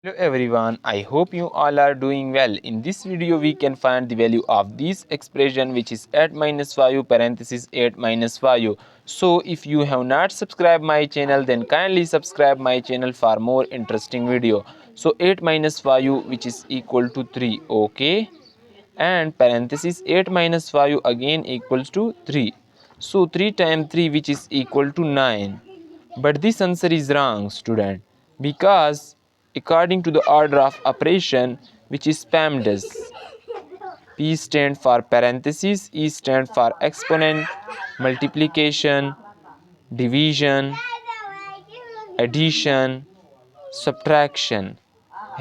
Hello everyone, I hope you all are doing well. In this video we can find the value of this expression, which is 8 minus 5 parenthesis 8 minus 5. So if you have not subscribed my channel, then kindly subscribe my channel for more interesting video. So 8 minus 5, which is equal to 3, okay, and parenthesis 8 minus 5 again equals to 3. So 3 times 3, which is equal to 9. But this answer is wrong, student, because according to the order of operation, which is PEMDAS, P stand for parenthesis, E stand for exponent, multiplication, division, addition, subtraction.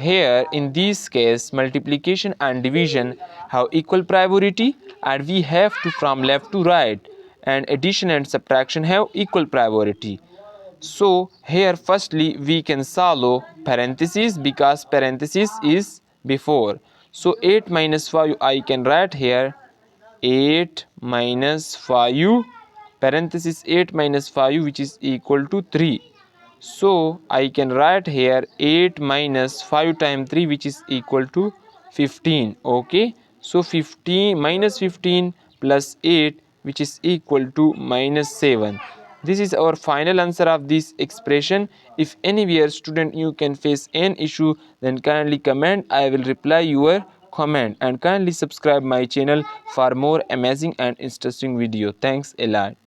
Here in this case, multiplication and division have equal priority, and we have to from left to right, and addition and subtraction have equal priority. So here firstly we can solve parenthesis because parenthesis is before. So 8 minus 5 I can write here 8 minus 5 parenthesis 8 minus 5, which is equal to 3. So I can write here 8 minus 5 times 3, which is equal to 15. Okay, so 15 minus 15 plus 8, which is equal to minus 7. This is our final answer of this expression. If anywhere student you can face an issue, then kindly comment. I will reply your comment, and kindly subscribe my channel for more amazing and interesting video. Thanks a lot.